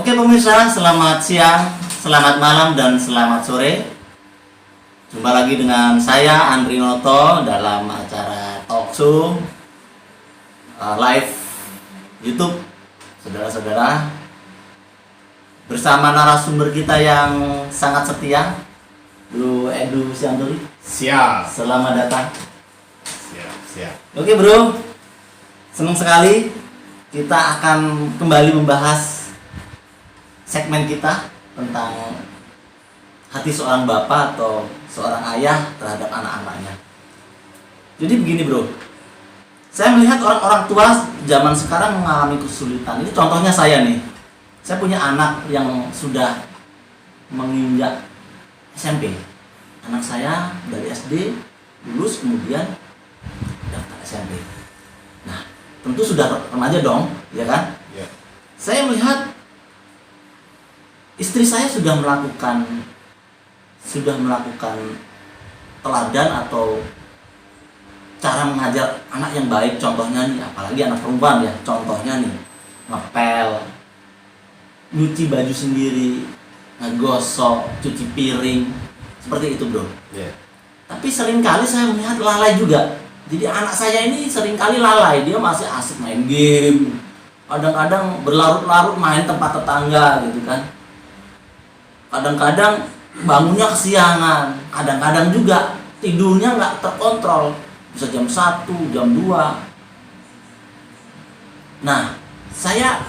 Oke pemirsa, selamat siang, selamat malam, dan selamat sore. Jumpa lagi dengan saya Andri Noto dalam acara talk show live YouTube, saudara-saudara. Bersama narasumber kita yang sangat setia, Bro Edu Sianturi. Siap. Selamat datang. Siap. Oke bro, senang sekali kita akan kembali membahas segmen kita tentang hati seorang bapak atau seorang ayah terhadap anak-anaknya. Jadi begini bro, saya melihat orang-orang tua zaman sekarang mengalami kesulitan. Ini contohnya saya nih, saya punya anak yang sudah menginjak SMP. Anak saya dari SD lulus kemudian daftar SMP. Nah, tentu sudah remaja dong, ya kan? Ya. Saya melihat istri saya sudah melakukan teladan atau cara mengajar anak yang baik. Contohnya nih, apalagi anak perempuan ya, contohnya nih ngepel, nyuci baju sendiri, ngegosok, cuci piring, seperti itu bro. Yeah. Tapi seringkali saya melihat lalai juga. Jadi anak saya ini seringkali lalai, dia masih asik main game, kadang-kadang berlarut-larut main tempat tetangga gitu kan. Kadang-kadang bangunnya kesiangan, kadang-kadang juga tidurnya nggak terkontrol, bisa jam 1, jam 2. Nah, saya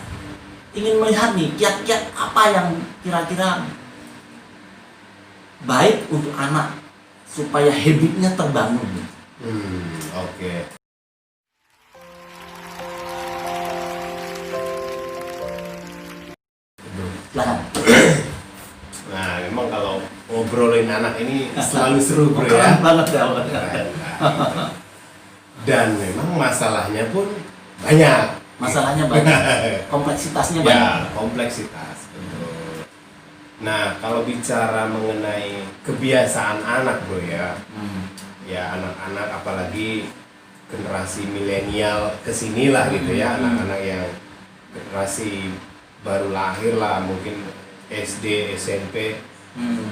ingin melihat nih kiat-kiat apa yang kira-kira baik untuk anak supaya habitnya terbangun. Oke. Silahkan. Nah, memang kalau ngobrolin anak ini selalu seru bro Keren ya. banget ya. Keren. Dan memang masalahnya pun banyak. Masalahnya banyak, kompleksitasnya banyak. Ya, kompleksitas. Betul. Nah, kalau bicara mengenai kebiasaan anak bro ya, ya anak-anak apalagi generasi milenial kesini lah gitu ya, anak-anak yang generasi baru lahir lah, mungkin SD, SMP,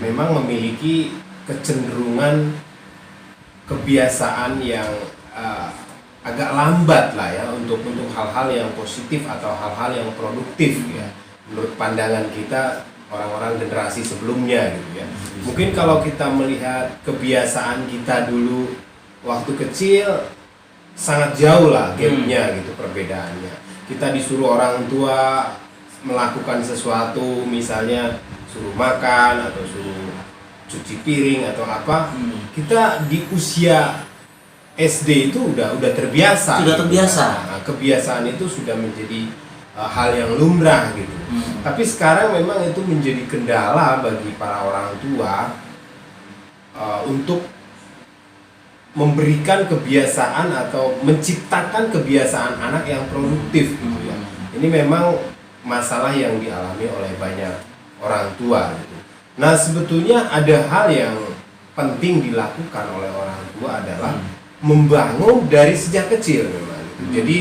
memang memiliki kecenderungan kebiasaan yang agak lambat lah ya untuk hal-hal yang positif atau hal-hal yang produktif ya, menurut pandangan kita orang-orang generasi sebelumnya gitu ya. Mungkin kalau kita melihat kebiasaan kita dulu waktu kecil sangat jauh lah gapnya gitu, perbedaannya. Kita disuruh orang tua melakukan sesuatu, misalnya suruh makan atau suruh cuci piring atau apa, kita di usia SD itu udah terbiasa. Sudah terbiasa. Nah, kebiasaan itu sudah menjadi hal yang lumrah gitu. Tapi sekarang memang itu menjadi kendala bagi para orang tua untuk memberikan kebiasaan atau menciptakan kebiasaan anak yang produktif gitu ya. Ini memang masalah yang dialami oleh banyak orang tua gitu. Nah, sebetulnya ada hal yang penting dilakukan oleh orang tua adalah membangun dari sejak kecil memang gitu. Jadi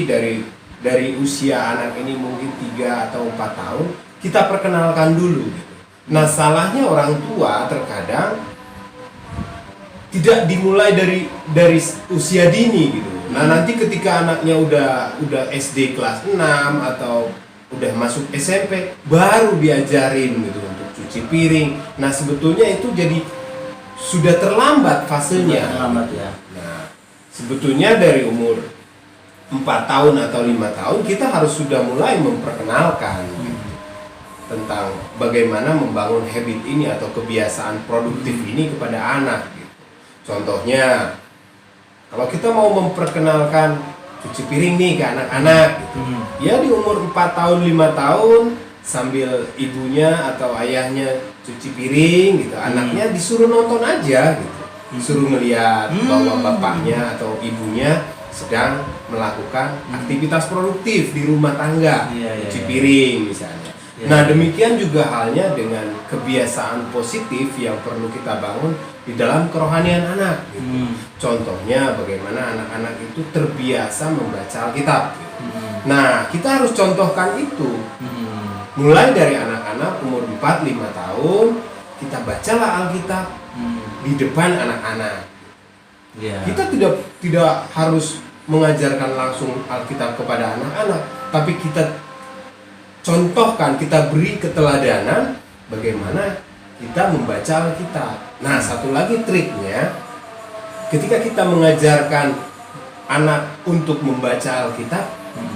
dari usia anak ini mungkin 3 atau 4 tahun kita perkenalkan dulu gitu. Nah, salahnya orang tua terkadang tidak dimulai dari usia dini gitu. Nah, nanti ketika anaknya udah SD kelas 6 atau udah masuk SMP baru diajarin gitu untuk cuci piring. Nah, sebetulnya itu jadi sudah terlambat fasenya. Terlambat ya. Nah, sebetulnya dari umur 4 tahun atau 5 tahun kita harus sudah mulai memperkenalkan gitu, tentang bagaimana membangun habit ini atau kebiasaan produktif ini kepada anak gitu. Contohnya, kalau kita mau memperkenalkan cuci piring nih ke anak-anak gitu, ya di umur 4 tahun 5 tahun sambil ibunya atau ayahnya cuci piring gitu, anaknya disuruh nonton aja gitu, disuruh melihat bahwa bapaknya atau ibunya sedang melakukan aktivitas produktif di rumah tangga, cuci piring misalnya. Nah, demikian juga halnya dengan kebiasaan positif yang perlu kita bangun di dalam kerohanian anak gitu. Contohnya bagaimana anak-anak itu terbiasa membaca Alkitab gitu. Nah, kita harus contohkan itu. mulai dari anak-anak umur 4-5 tahun kita bacalah Alkitab di depan anak-anak. Iya. Kita tidak harus mengajarkan langsung Alkitab kepada anak-anak, tapi kita contohkan, kita beri keteladanan bagaimana kita membaca Alkitab. Nah, satu lagi triknya, ketika kita mengajarkan anak untuk membaca Alkitab,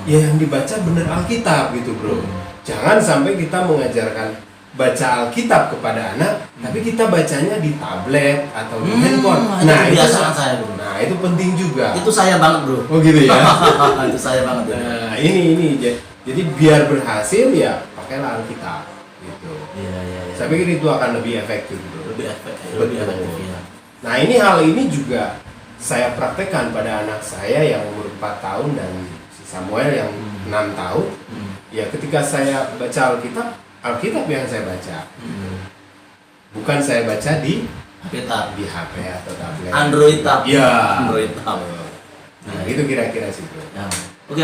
ya yang dibaca benar Alkitab gitu, bro. Jangan sampai kita mengajarkan baca Alkitab kepada anak, tapi kita bacanya di tablet atau di handphone. Nah, itu kebiasaan saya, bro. Nah, itu penting juga. Itu saya banget, bro. Oh gitu ya. Itu saya banget. Nah, ini jadi biar berhasil ya pakailah Alkitab gitu. Iya. Saya pikir itu akan lebih efektif, bro. Lebih efektif ya. Nah, hal ini juga saya praktekkan pada anak saya yang umur 4 tahun dan si Samuel yang 6 tahun. Ya, ketika saya baca Alkitab yang saya baca. Bukan saya baca di HP atau tablet. Android tab. Ya. Android tab. Nah, itu kira-kira sih, bro. Ya. Oke.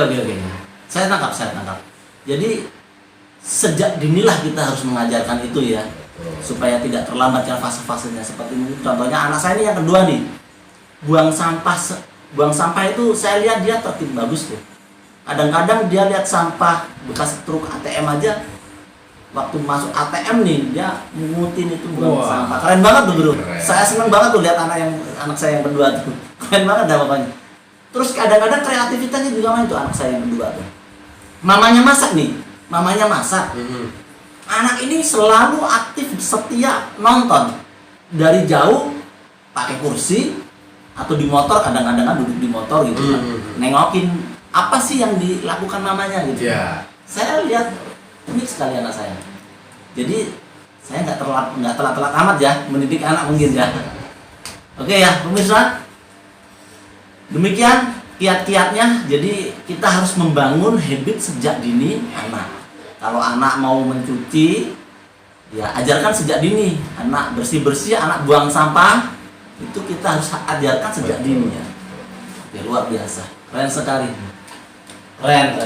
Saya tangkap. Jadi sejak dinilah kita harus mengajarkan itu ya. Supaya tidak terlambat ya fase-fasenya seperti ini. Contohnya anak saya ini yang kedua nih. Buang sampah itu saya lihat dia tertib bagus tuh. Kadang-kadang dia lihat sampah bekas truk ATM aja, waktu masuk ATM nih dia mengutin itu buang sampah. Keren banget tuh, bro. Keren. Saya seneng banget tuh lihat anak saya yang kedua tuh. Keren banget dah pokoknya. Terus kadang-kadang kreativitasnya juga main tuh anak saya yang kedua tuh. Mamanya masak. Anak ini selalu aktif, setia nonton dari jauh, pakai kursi atau di motor, kadang-kadang kan duduk di motor gitu kan, nengokin apa sih yang dilakukan mamanya gitu. Yeah. Saya lihat unik sekali anak saya. Jadi saya nggak telat amat ya mendidik anak mungkin ya. Oke ya pemirsa, demikian kiat-kiatnya. Jadi kita harus membangun habit sejak dini anak. Kalau anak mau mencuci, ya ajarkan sejak dini. Anak bersih-bersih, anak buang sampah, itu kita harus ajarkan sejak dini ya. Ya luar biasa, keren sekali. Keren.